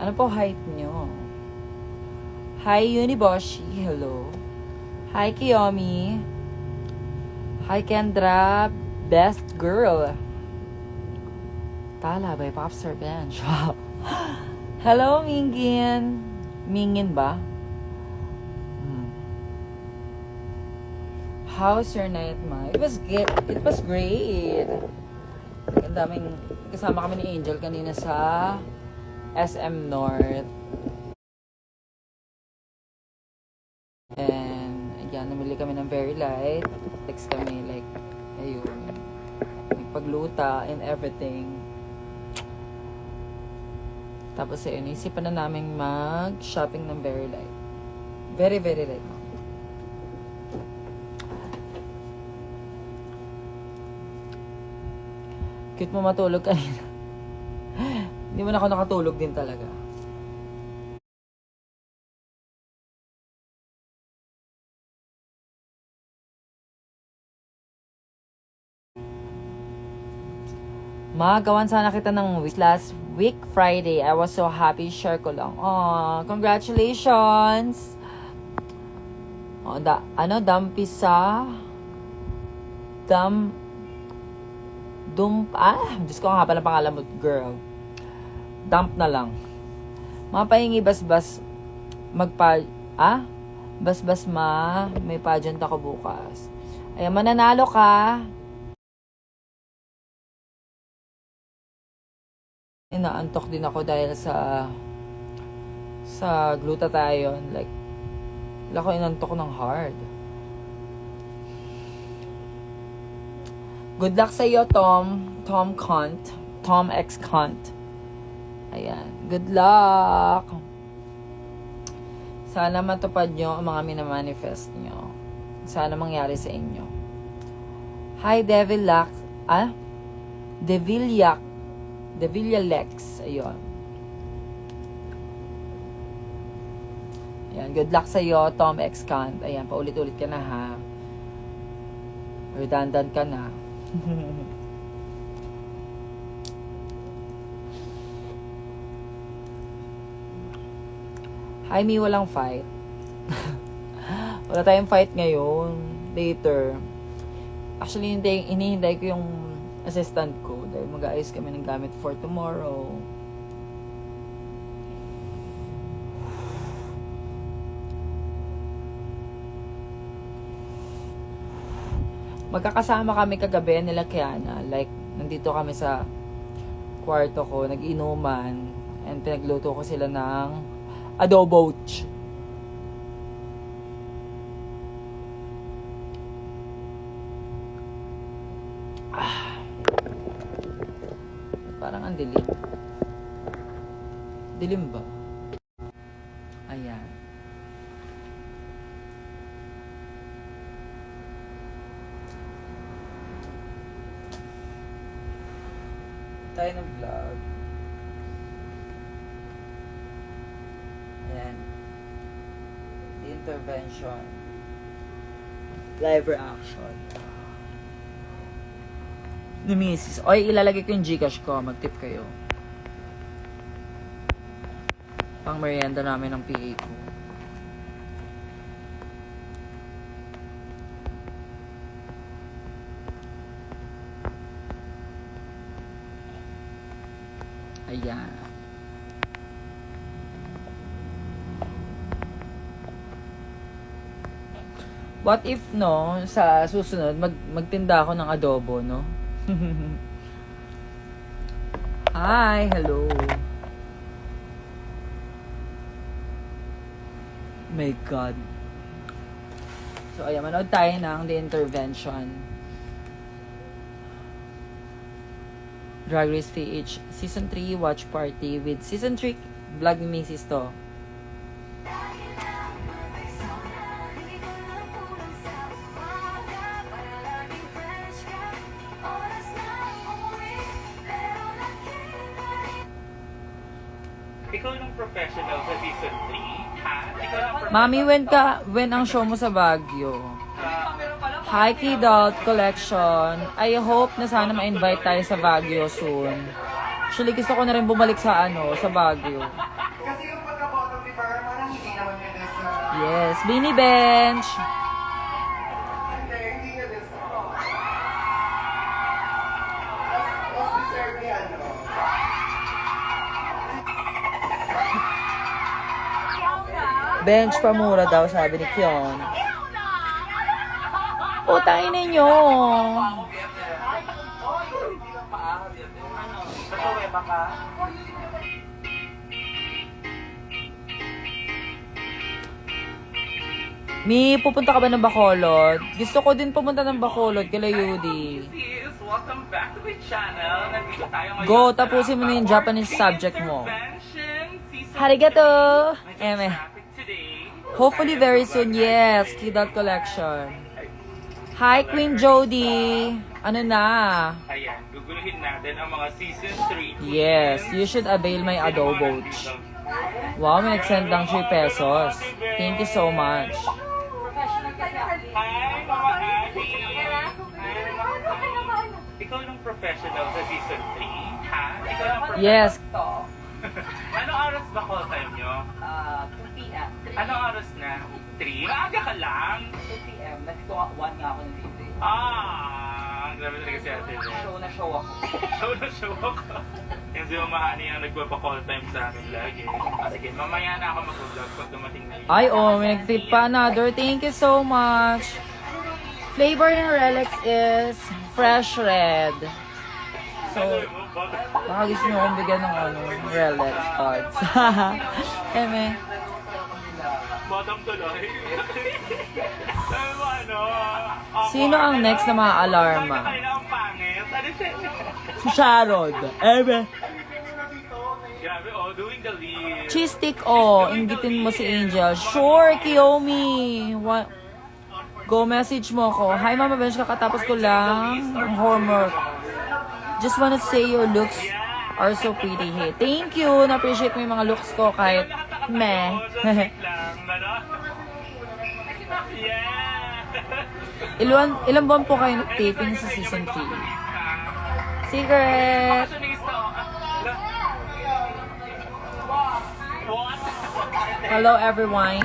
Ano po height nyo? Hi, Uniboshi. Hello. Hi, Kiyomi. Hi, Kendra. Best girl. Tala by Popstar Bench. Wow. Hello, Mingin. Mingin ba? How's your night, Ma? It was great. Ang daming kasama kami ni Angel kanina sa SM North. And ayan, namili kami ng very light. Text kami like, ayun, nagpagluta and everything. Tapos ayun, isipan na namin mag-shopping ng very light. Very, very light. Cute mo matulog kanina. Hindi mo na ako nakatulog din talaga. Magawan sana kita ng last week Friday. I was so happy. Share ko lang. Oh, congratulations! Oh, dampisa. Diyos ko nga pala pangalan mo, girl. Dump na lang. Mga pahingi basbas basbas may pageant ako bukas. Ayan, mananalo ka. Inaantok din ako dahil sa glutathione. Like, wala ko inantok ng hard. Good luck sa iyo, Tom X Cunt. Ayan. Good luck. Sana matupad nyo ang mga minamanifest nyo. Sana mangyari sa inyo. Hi, Devilla Lex. Ayun. Ayan. Good luck sa iyo, Tom X Cunt. Ayan. Paulit-ulit ka na, ha. Redundant ka na. Hi, me, walang fight. Wala tayong fight ngayon. Later. Actually, hinihintay ko yung assistant ko dahil mag-aayos kami ng gamit for tomorrow. Magkakasama kami kagabi nila Kiana. Like, nandito kami sa kwarto ko, nag-inuman, and pinagluto ko sila ng adobo. Parang ang dilim. Dilim ba? Ayan. Tayo ng vlog. Ayan. The intervention. Live reaction. Ni Mrs. Oy, ilalagay ko yung Gcash ko. Mag-tip kayo. Pang merienda namin ng PA ko. Ayan. What if, no, sa susunod, magtinda ako ng adobo, no? Hi, hello. My God. So, ayan, manood tayo ng The Intervention. Drag Race PH Season 3 Watch Party with Season 3 vlog ni Mrs. to. Ikaw ng professional sa Season 3, ha? Ikaw ng Mami, when ang show mo sa Baguio? Hi, Kidult Collection. I hope na sana ma-invite tayo sa Baguio soon. Actually, gusto ko na rin bumalik sa sa Baguio. Yes, Mini Bench. Bench pa mura daw, sabi ni Kion. Putangin ninyo. Mi, pupunta ka ba ng Bacolod? Gusto ko din pumunta ng Bacolod, kala Yudi. Sis, welcome back to the channel. Nandito tayo ngayon Go, sa tapusin mo na yung Japanese subject mo. Intervention Season Harigato! 3. Eme. Traffic today. Hopefully very soon, yes. Kidot Collection. Hi, Queen Jody. Ano na? Ayan, guguluhin natin ang mga Season 3. Yes, you should avail my adobo. Wow, may nag-send lang 3 pesos. Thank you so much. Hi, Mama Abby. Ikaw ng professional sa Season 3, ha? Ikaw ng professional. Yes. Anong oras ba call time nyo? 2 p.m. Anong oras na? 3? Maaga ka lang. 2 p.m. Nandito 1 nga ako nandito eh. Ang grabe talaga si Ate Len. Show na show ako. Show ako. Yung si Mama Hani ang nagpapa-call time sa amin lagi. Sige, mamaya na ako mag-vlog pag dumating na yun. Ay, oh, may nag-tip pa another. Thank you so much. Flavor ng Relic is fresh red. So, baka gusto nyo akong bigyan ng Relic cards. Eme. Bottom tuloy. Sabi mo ano? Sino ang next na maaalarma? Sabi na ang pangit. Ano siya? Si Sharon. Eme. Grabe, doing the lead. Cheese stick, inggitin mo si Angel. Sure, Kiyomi. Go message mo ako. Hi, Mama Bench, kakatapos ko lang ng homework. Just wanna say your looks are so pretty. Hey, thank you. Na-appreciate mo yung mga looks ko kahit meh. Ilan buwan po kayo nag-taping sa season 3? Secret! Hello everyone.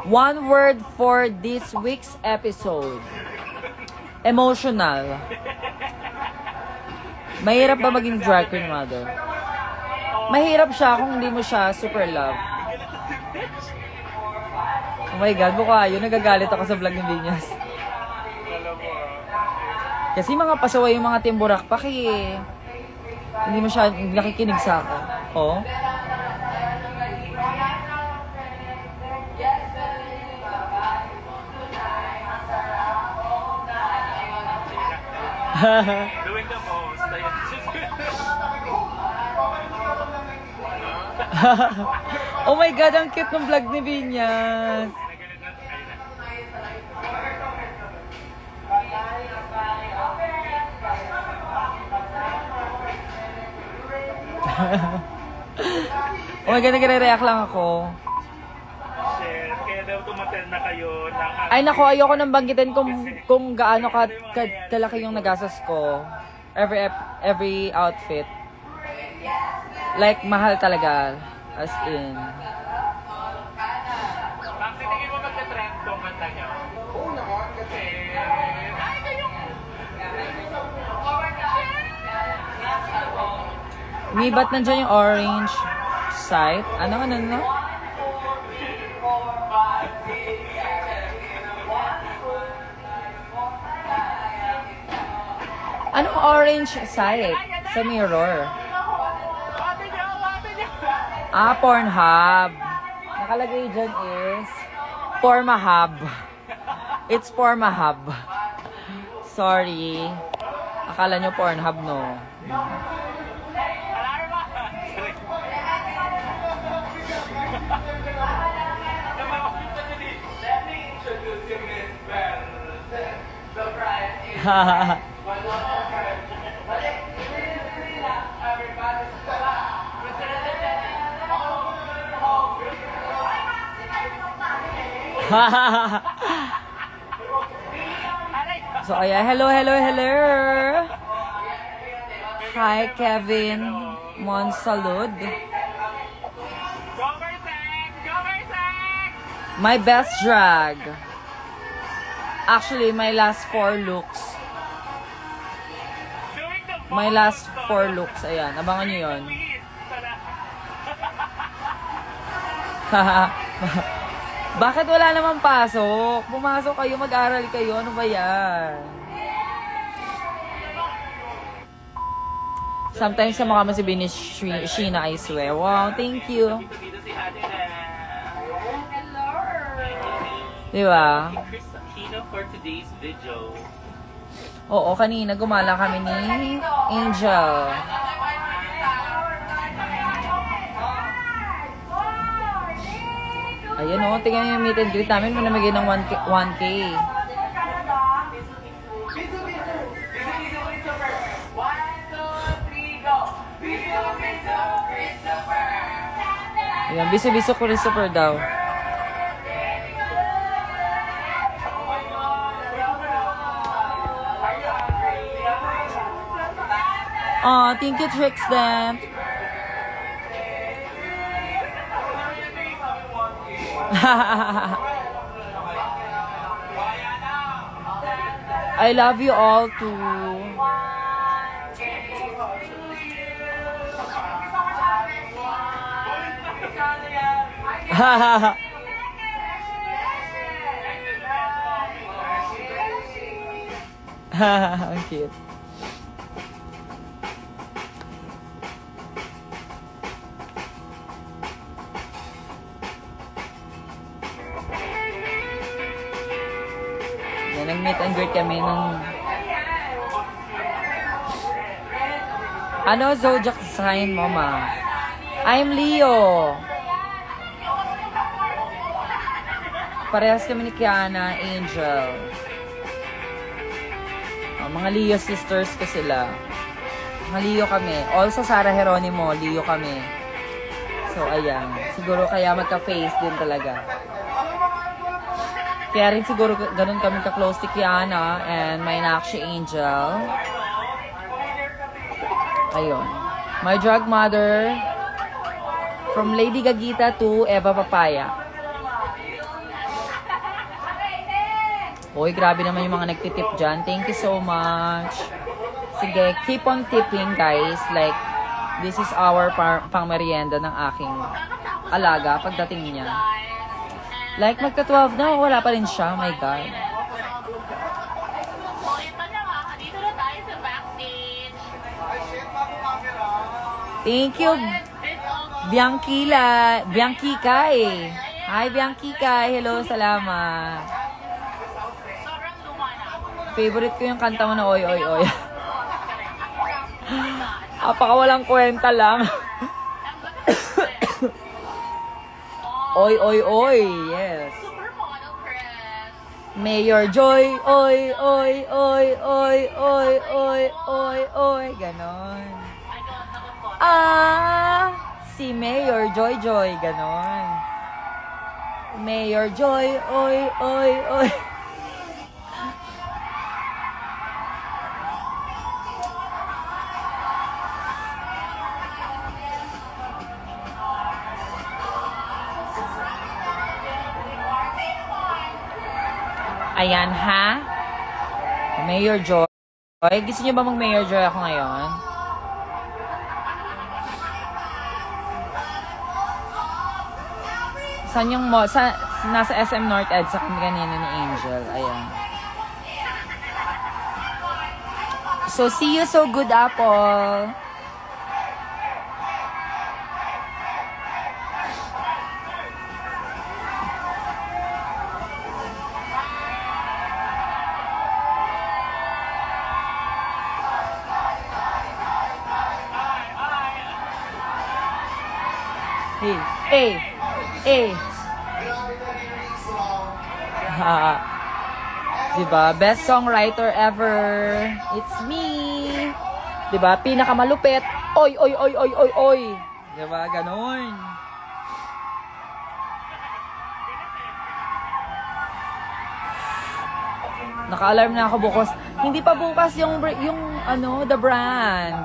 One word for this week's episode. Emotional. Mahirap ba maging drag queen mother? Mahirap siya kung hindi mo siya super love. Oh my God, mukha yun. Nagagalit ako sa vlog ni Vinyas. Kasi mga pasaway yung mga timburak pa kaya hindi mo siya nakikinig sa akin. Oh. Doing the most. Oh my God, ang cute ng vlog ni Vinyas. Oh my God, nagre-react lang ako. Share, kaya daw tumatel na kayo ng... Ay nako, ayoko nang banggitin kung gaano kalaki yung nagastos ko. Every outfit. Like, mahal talaga. As in. Ang tingin mo magka-trend tong kanta niyo? Oo naman, kasi... Ay, kayo! May ba't nandiyan yung orange site? Ano? Anong orange site? Sa mirror. Pornhub. Nakalagay dyan is Pormahub. It's Pormahub. Sorry. Akala nyo Pornhub, no? Hahaha. So, ayan. Hello. Hi, Kevin Monsalud. Go Versex! My best drag. Actually, my last 4 looks. Doing the My last 4 looks. Ayan, abangan nyo yun. Bakit wala namang pasok? Pumasok kayo, mag-aral kayo. Ano ba yan? Sometimes sa mga masibi ni Sheena, I swear. Wow, thank you. Dito si Ate na. Di ba? Chris Aquino for today's video. Oo, kanina gumala kami ni Angel. Ayan o, tingnan niyo yung meet and greet namin. Manamigay ng 1K. Ayan, biso-biso Christopher daw. Oh, thank you, Trixden. I love you all too. Ang cute. Yan, nag-meet and greet kami nung... Ano zodiac sign mo, ma? I'm Leo. Parehas kami ni Kiana, Angel. Oh, mga Leo sisters ko sila. Mga Leo kami. Also, Sarah Geronimo, Leo kami. So, ayan. Siguro kaya magka-face din talaga. Kaya rin siguro ganun kami ka-close to Kiana and my Nakshi Angel. Ayun. My drag mother from Lady Gagita to Eva Papaya. Uy, grabe naman yung mga nagtitip dyan. Thank you so much. Sige, keep on tipping, guys. Like, this is our pang-merienda ng aking alaga pagdating niya. Like, magka-12 na, wala pa rin siya. My God. So, ito na nga. Dito na tayo sa backstage. Thank you, Bianquikay. Hi, Bianquikay. Hello, salamat. Sobrang luma na. Favorite ko yung kanta mo na oy, oy, oy. Apaka walang kwenta lang. Oy, oy, oy. Yes. Supermodel Chris. Mayor Joy, oy, oy, oy, oy, oy, oy, oy, oy. Ganon. I don't know what. Ah, si Mayor Joy Joy, ganon. Mayor Joy, oy, oy, oy. Ayan, ha? Mayor Joy. Gusto niyo ba mag-Mayor Joy ako ngayon? Saan yung nasa SM North Ed sa kami kanina ni Angel. Ayan. So, see you so good, Apple. Ha. Diba? Best songwriter ever. It's me. Diba? Pinakamalupit. Oy, oy, oy, oy, oy, oy. Diba? Ganon. Naka-alarm na ako bukas. Hindi pa bukas yung ano, the brand.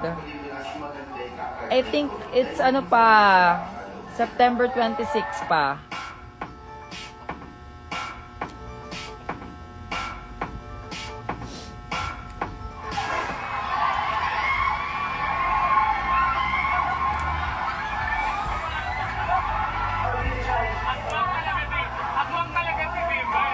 I think it's ano pa, September 26 pa. Aswang talaga si Bimba.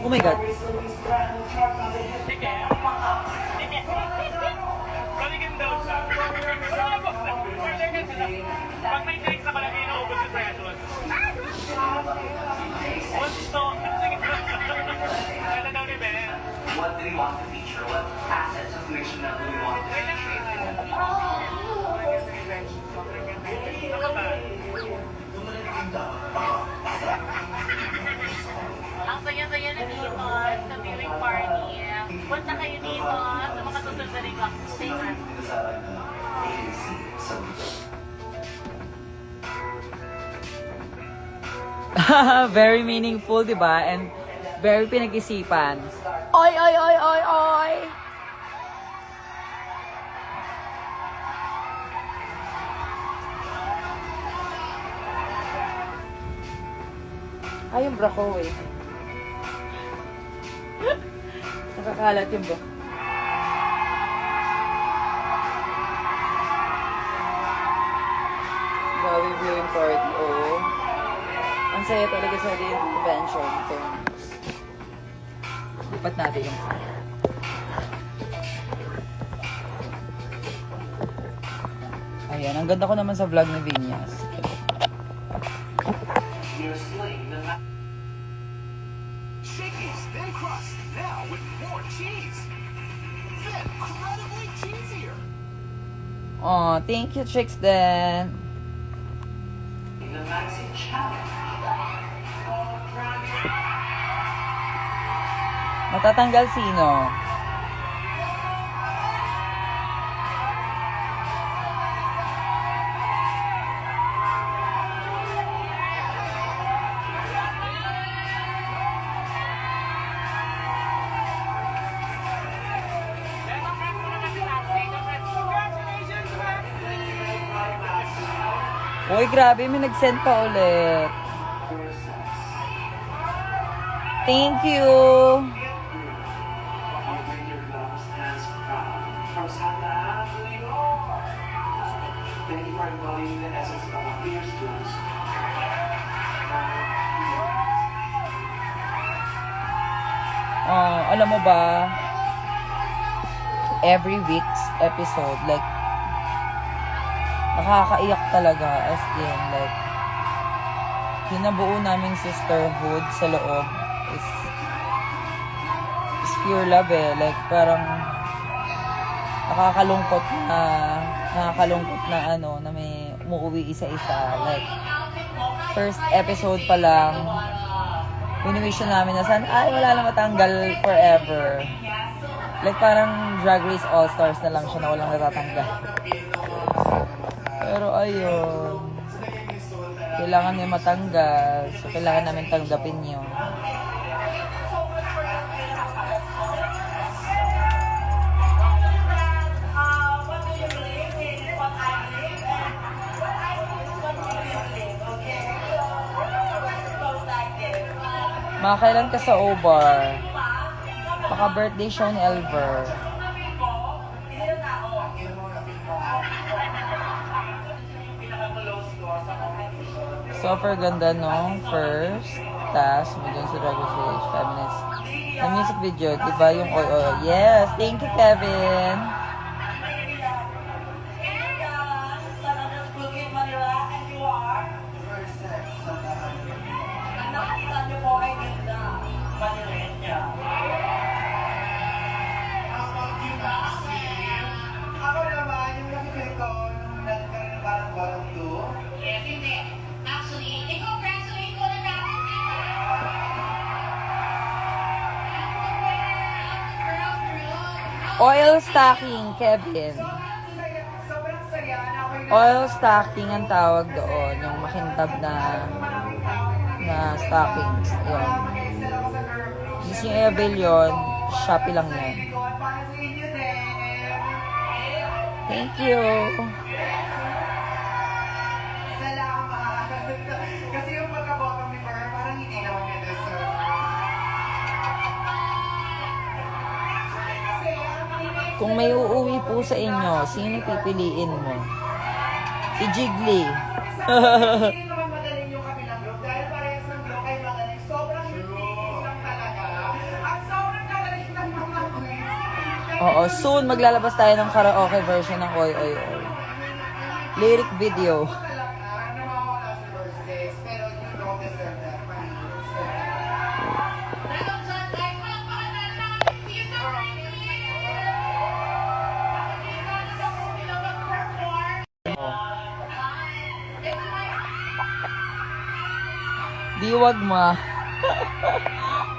Oh my God. Sige. Baligin daw siya. Pag may drinks ako lagi inaubos si Precious. Gusto. Kaya daw ni Ben. What do we want to feature? What assets of mission that do we want to Ang saya-saya na dito sa viewing party. Punta kayo dito sa mga susunod na relaxation. Very meaningful, di ba? And very pinag-isipan. Oy, oy, oy, oy, oy! Ay, yung bra ko eh. Nakakalat yung bra. Grabe viewing party, oh. Ang saya talaga sa convention. Lipat natin yung ayan, ang ganda ko naman sa vlog ni Vinyas. Shakey's thin crust, now with more cheese. Incredibly cheesier. Oh, thank you, Chicks then. Matatanggal sino? Uy, grabe, may nag-send pa ulit. Thank you. Thank you for embodying the essence of a clear spoons. Alam mo ba, every week's episode, like, nakakaiyak talaga, as in, like, kinabuo naming sisterhood sa loob is pure love eh. Like, parang, nakakalungkot na ano, na may umuwi isa-isa. Like, first episode pa lang, wini-wish na namin na sana, ay, wala na matanggal forever. Like, parang Drag Race All-Stars na lang siya na walang natatanggal. Pero ayun, kailangan niya matanggal. So, kailangan namin tanggapin yun. Mga kailan ka sa O-Bar? Baka birthday show ni Elver. Super ganda, no? First, tas mo dun sa Drag Race Feminist na music video, diba yung oy oy? Yes! Thank you, Kevin! Ako naman, yung nakikita ko, nung nagkaroon ng parang to. Yes, hindi. Actually, i-congratulate ko na natin Oil stocking, Kevin. Sobrang saya na ako Oil stocking ang tawag doon. Yung makintab na stockings. Yun. Tapos yung Evelyn, Shopee lang yan. Thank you. Salamat. Kasi yung pagka-bottom ni Bar, parang hindi naman niya deserve. Kung may uuwi po sa inyo, sino pipiliin mo? Si Jiggly. Hindi naman magaling yung kabilang group dahil parehas ng group ay magaling. Sobrang unique lang talaga. At sobrang galing ng mga quiz. Oo, soon maglalabas tayo ng karaoke version ng Oy Oy Oy. Lyric video. Talaga, nawawala sa birthdays, pero you don't deserve that. Di wag ma.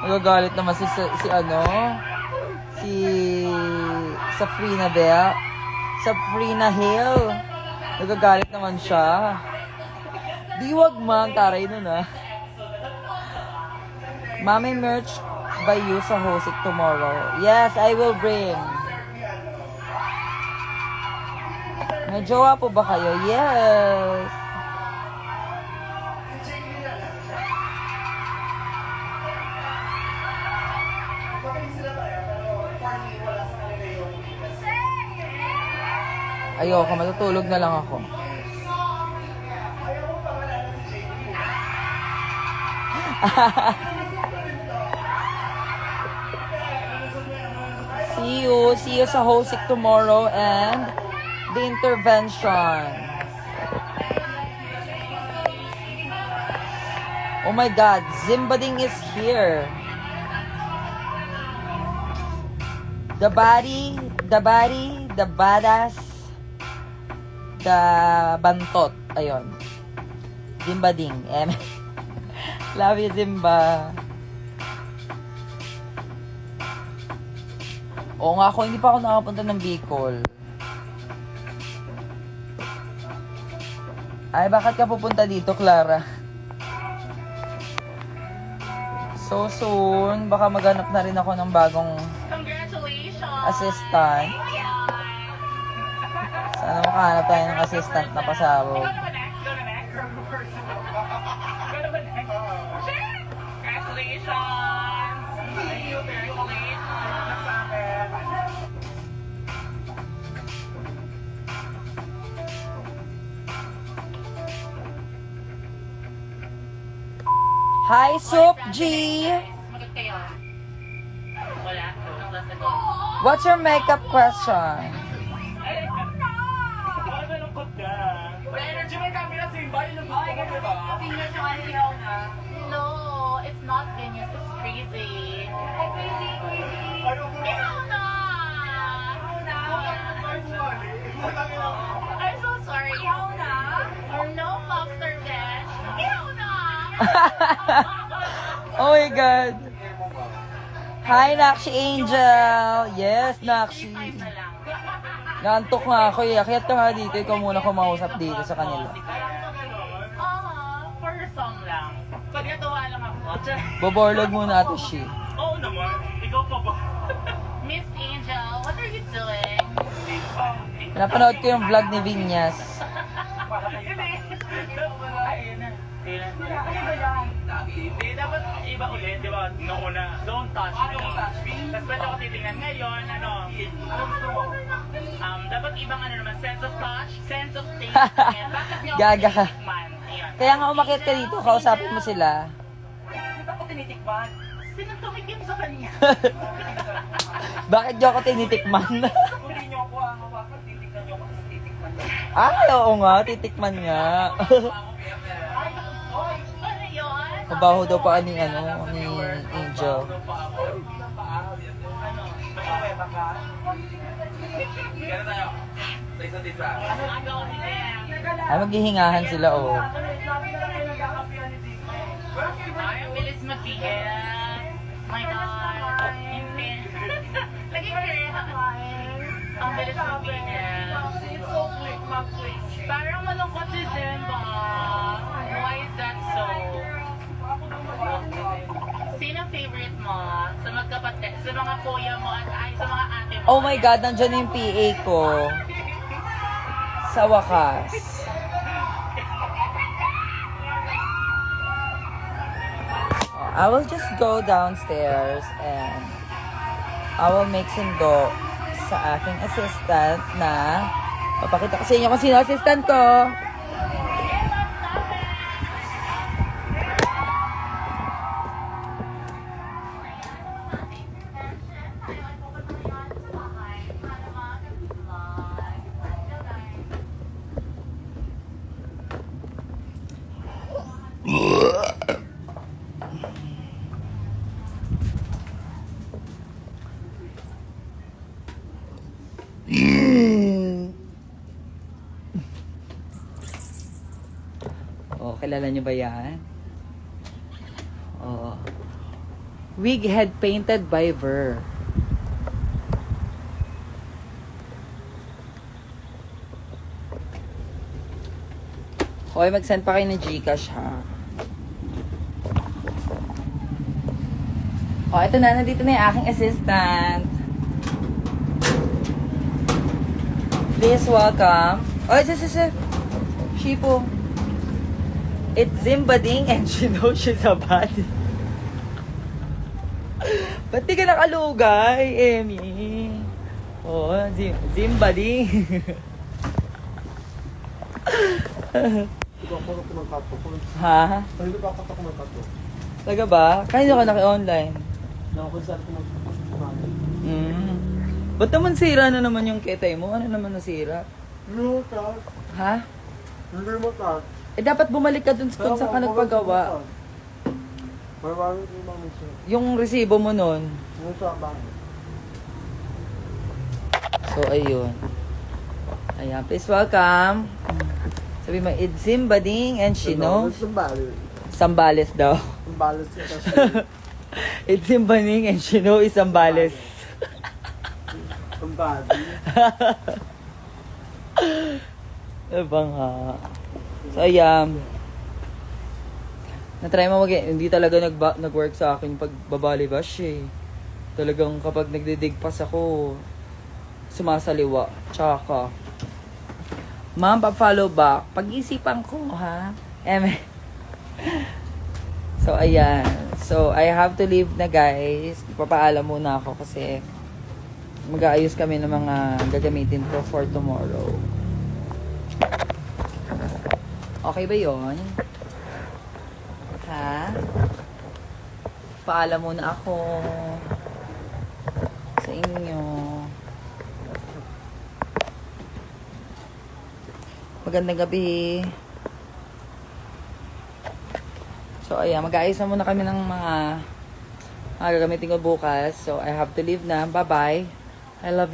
Magagalit naman si Safrina Bea. Safrina Hill. Nagagalit naman siya. Di wag ma. Ang taray nun ah. Mami merch by you sa Hosik tomorrow. Yes, I will bring. May jowa po ba kayo? Yes. Ayoko, matutulog na lang ako. See you sa Hosik tomorrow and the intervention. Oh my God, Zimbading is here. The badass, the bantot. Ayun. Zimbading. Love you, Zimba. Oo nga ako, hindi pa ako nakapunta ng Bicol. Ay, bakit ka pupunta dito, Clara? So soon, baka maghanap na rin ako ng bagong Congratulations! assistant. Sana makahanap tayo ng assistant na pasabog. Congratulations! Thank you, congratulations! Hi, Soup G! Magat kayo. Wala. Ang lasa ko. What's your makeup question? Bakit nalungkot ka? May energy may camera sa iba, yung gusto ko, diba? Venus yung aliyaw na. No, it's not Venus. It's crazy. Ay, crazy. Ikaw na! I'm so sorry. Ikaw na? Or no, Lobster Dash. Ikaw na! Oh my God! Hi, Nakshi Angel! Yes, Nakshi! Naantok nga ako eh. Akyat ka nga dito. Ikaw muna kumausap dito sa kanila. For a song lang. Pag natuwa lang ako. Boborlog muna ito, she. Oo naman. Ikaw pa ba? Miss Angel, what are you doing? Napanood ko yung vlog ni Vinyas. Hindi, dapat iba ulit, di ba? Nauna, don't touch me. Tapos pwede ako titingnan ngayon, dapat ibang naman, sense of touch, sense of taste. Bakit niyo ako Gaga ka. tinitikman? Ayan. Kaya nga umakit ka dito, kausapin mo sila. Di ba ako tinitikman? Sino tumikim sa kanya? Bakit di ako tinitikman? Kung di niyo ako hawakan, titikman niyo ako, tapos titikman niyo. Ay, oo nga, titikman nga. Ano yun? Mabaho daw pa ni Angel. Agaw si Bea. Ay, maghihingahan sila, oh. Ay, ang bilis mag-BS. My God. Hindi. Lagi ko rin. Ang bilis mag-BS. It's so quick, mag-quick. Parang malungkot si Simba. Why is that so? Sino favorite mo? Sa magkapatid, sa mga kuya mo at ay sa mga ate mo? Oh my God, nandiyan na yung PA ko. Sa wakas. I will just go downstairs and I will make sundo sa aking assistant na papakita ko sa inyo kung sino assistant ko. Oh, kilala niyo ba yan? Oh. Wig head painted by Ver. Hoy, mag-send pa kayo ng Gcash, ha? Oh, ito na. Nandito na yung aking assistant. Please welcome. Oh, sir. Shipo. It's Zimbading and she knows she's a body. Ba't di ka nakalugay, Emmy? Oh, Zimbading. Ha? Hindi ba ako magkato? Taga ba? Kaya ka naki-online. Nakakonsult ko magkato. Ba't naman sira na naman yung ketay mo? Ano naman nasira? No, Kat. Ha? Hindi mo, Kat. Eh, dapat bumalik ka dun kung saan ka nagpagawa. Marami ko yung mga siya. Yung resibo mo nun. Yung sa bahay. So, ayun. Ayan, please welcome. Sabi mo, it's Zimbading and she knows. Sambales. Sambales daw. Sambales ka kasi. It's Zimbading and she knows is Sambales. Sambales. Diba nga? So, ayan. Na-try mo hindi talaga nag-work sa akin pagbabali bash eh. Talagang kapag nagdidigpas ako, sumasaliwa. Tsaka. Ma'am, pa-follow back. Pag-isipan ko, ha? So, ayan. So, I have to leave na, guys. Ipapaalam muna ako kasi mag-aayos kami ng mga gagamitin ko for tomorrow. Okay ba yon? Ha? Paalam muna ako sa inyo. Magandang gabi. So, ayan. Mag-aayos na muna kami ng mga gagamitin ko bukas. So, I have to leave na. Bye-bye. I love you.